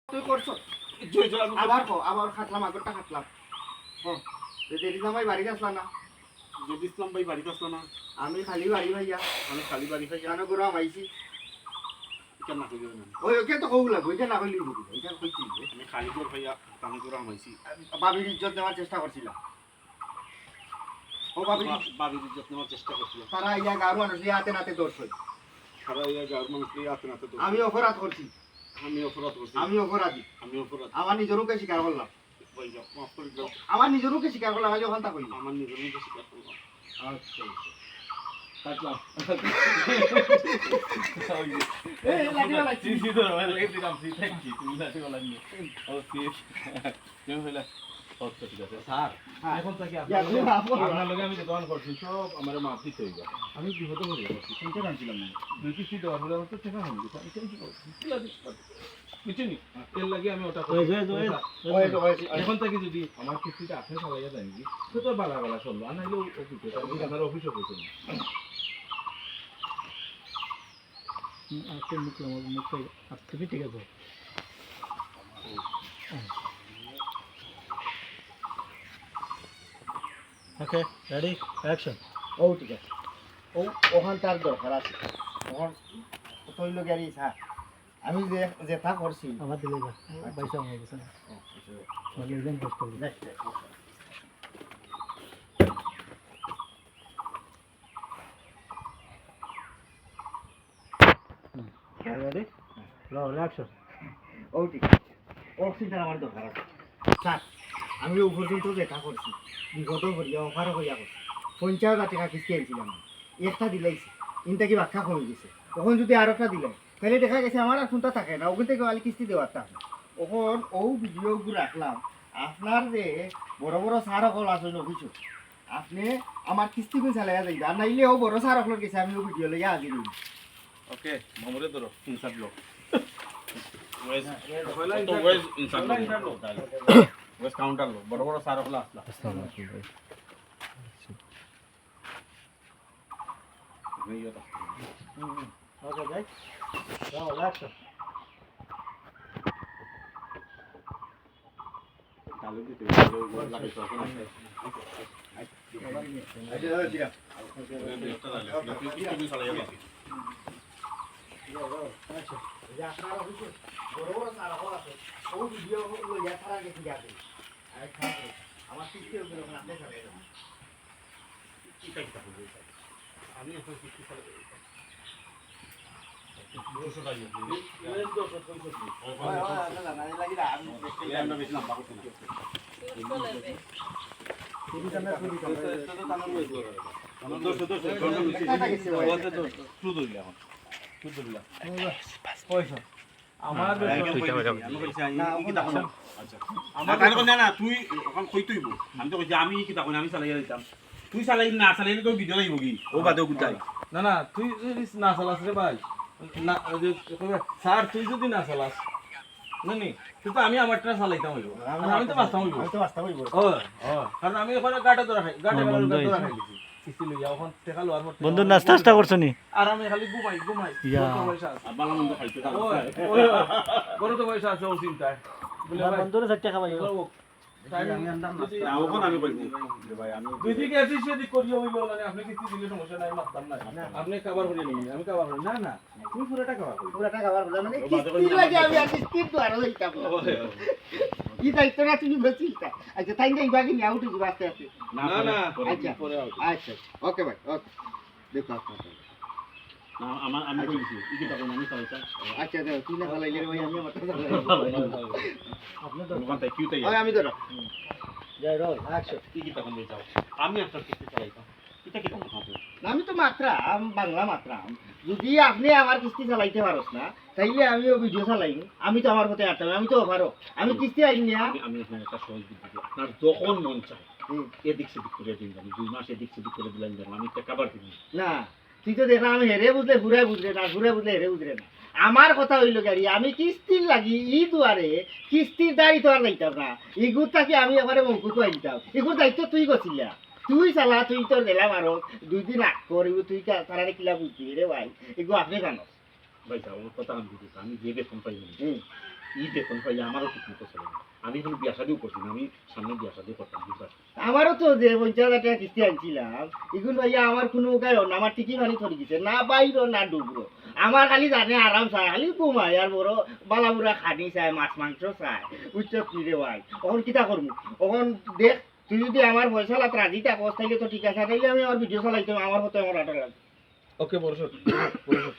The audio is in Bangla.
তুই করছ আবার খাটলাম আগরটা খাটলাম হ্যাঁ দেরি জামাই বাড়ি আসলা না যদি ইসলাম ভাই বাড়িতে আসলো না আমি খালি বাড়ি ভাইয়া আমি খালি বাড়ি খাই কেন করে আমাইছি কেন না কইবে না ওই ওকে তো কৌলা ওইটা না হইলি বুঝি ওইটা কইছি আমি খালি করে ভাইয়া আমি করে আমাইছি বাবির ইজ্জত দেওয়ার চেষ্টা করছিলাম ও বাবির ইজ্জত নেওয়ার চেষ্টা করছিলাম তারা ইয়া গারু মানুষ হাতে নাতে দোষ হই সারা ইয়া গাঁর মানুষকে হাতে নাতে তো আমি অপরাধ করছি আমি অপরাধ করছি আমি অপরাধী আমি অপরাধ আমার নিজেরকে স্বীকার করলাম ভাইয়া মাফ করে দাও আমার নিজেরকে স্বীকার করলাম আমি যখন তা কইলাম আমার নিজের মধ্যে স্বীকার করলাম আচ্ছা কাটলাম এই লাঠিওয়ালা চিঠি তো লাগে দিলাম চিঠি তুমি লাঠিওয়ালা নিয়ে ও ঠিক কেউ হইলা সত্য ঠিক আছে স্যার এখন থেকে আপনার লগে আমি দোকান করছি সব আমার মাপ দিতে হইবে আমি বিপদ হয়ে যাচ্ছি চিন্তা জানছিলাম না দুই কিস্তি দেওয়ার হলে আমার তো টাকা হবে বুঝছেন এর লাগে আমি ওটা এখন থেকে যদি আমার কিস্তিটা আপনি চালাইয়া দেন তো তো বালা বালা চললো আর নাইলে অফিসে আপনার অফিসে বলছেন आपके मुख आपके भी ठीक है तो ओके रेडी एक्शन ও ঠিক আছে ও ওখান তার দরকার আছে ওখান তৈল গাড়ি স্যার আমি যে যেটা করছি আমার দিলে যা পয়সা হয়ে গেছে না মানে একদম কষ্ট হবে रेडी लो एक्शन ও ঠিক আছে অক্সিজেন আমার দরকার আছে স্যার আমি ও পর্যন্ত যেটা করছি বিগত করিয়া অফারও করিয়া করছি 50,000 টাকা কিস্তি আনছিলাম একটা দিলাইছি ইনটা কি বাক্কা কমে গেছে তখন যদি আর একটা দিলে তাহলে দেখা গেছে আমার আর ফোনটা থাকে না ওখান থেকে আলি কিস্তি দেওয়ার তা তখন ও ভিডিওগুলো রাখলাম আপনার যে বড় বড় সার অকল আসেন অভিযোগ আপনি আমার কিস্তি কোন চালাইয়া যাইবে আর নাইলে ও বড় সার অকল গেছে আমি ও ভিডিও লইয়া হাজির হইব ওকে মামুরে ধরো ইনসার্ট লো ওয়েস কাউন্টার লো বড় বড় সার হলো আসলা ओके गाइस लो एक्शन চালু দিতে লাগে তো এখন তুমি চালাই যাবে আপনার অভিযোগ বড় বড় সার অকল আছে ও ভিডিও লইয়া ছাড়া গেছে যাবে আমার কিস্তি ওগুলো আপনি চালাই যাবেন কি কাজটা করবে আমি এখন কিছু চালাই দোষো দাই আমরা বেশি লম্বা করতে আমি কি তখন আমি চালাই দিতাম তুই চালাই না চালাই কেউ ভিডিও লাগবো কি ও বাদে গুটাই না না তুই যদি না চালাস রে ভাই না স্যার তুই যদি না চালাস না নি তুই তো আমি আমারটা চালাইতাম হইব আমি তো বাঁচতাম হইব আমি তো বাস্তব হইব কারণ আমি ওখানে গাটা ধরা খাই গাটা ধরা খাই দিছি কিস্তি লইয়া ওখান টাকা লোয়ার পর বন্ধু নাস্তা নাস্তা করছো নি আর আমি খালি ঘুমাই ইয়া। ভালো মন্দ খাইতে বড় তো পয়সা আছে ও চিন্তায় বলে ভাই বন্ধুরে 60 টাকা পাইও আমি বলবো ভাই আমি দুই দিকে এসে সেদিক করিয়া হইলো মানে আপনি কিস্তি দিলে সমস্যা নাই মারতাম না আপনি কভার করে নিন আমি কভার করি না না তুমি পুরোটা কভার করো পুরো টাকা বার মানে কিস্তি লাগে আমি আর কিস্তি তো আর লইতাম কি দায়িত্ব না তুমি বলছিস আচ্ছা তাই না ইবাগি নিয়ে আউট হইব আস্তে আস্তে না না আচ্ছা পরে আউট আচ্ছা ওকে ভাই ওকে দেখো আপনার না আমার আমি বলছি কি তখন আমি চালাইতাম আচ্ছা দাও তুই না চালাইলে রে ভাই আমি আমার আপনি তো দোকান থেকে কিউতে ওই আমি ধরো যাই রোল অ্যাকশন কি তখন বলছাও আমি একটা কিস্তি চালাইতাম এটা কি তখন হবে আমি তো মাত্রা বাংলা মাত্রা যদি আপনি আমার কিস্তি চালাইতে পারোস না তাইলে আমিও ভিডিও চালাইনি আমি তো আমার হতে আটতাম আমি তো পারো আমি কিস্তি আইনি না আমি এখানে একটা সহজ বুদ্ধি দিই আপনার যখন মন চায় এদিক সেদিক করে দিন জানি 2 মাস এদিক সেদিক করে দিলেন জানি আমি একটা কভার দিই না তুই তো দেখলাম আমি হেরে বুঝলে ঘুরে বুঝলে না ঘুরে বুঝলে হেরে বুঝলে না আমার কথা হইল গাড়ি আমি কিস্তির লাগি ই দুয়ারে কিস্তির দাঁড়ি তো আর লাইতাম না ইগুর তাকে আমি এবারে মঙ্কুত আইতাম ইগুর দায়িত্ব তুই গছিলা তুই চালা তুই তোর দিলাম আরো 2 দিন আগ করিব তুই তারা কিলা বুঝবি রে ভাই এগু আপনি জানো ভাই আমার কথা আমি বুঝি আমি যে বেতন পাই ই বেতন পাই আমারও ঠিক মতো চলে না। আমি এখন বিয়া শাদিও করছি না, আমি সামনে বিয়া শাদিও করতাম বুঝতে আমারও তো যে 50,000 টাকা কিস্তি আনছিলাম এগুলো ভাইয়া আমার কোনো উপায় না, আমার টিকি মানি ধরে গেছে না বাইরো না ডুবরো, আমার খালি জানে আরাম চায়, খালি ঘুমায় আর বড় বালাবুড়া খানি চায়, মাছ মাংস চায়, উচ্চ পিড়ে ভাই। তখন কিতা করবো, তখন দেখ তুই যদি আমার পয়সা লাত রাজি থাকস তাইলে তো ঠিক আছে, তাইলে আমি আমার ভিডিও চালাইতাম, আমার হতে আমার আটা লাগবে। ওকে বড় সর বড় সর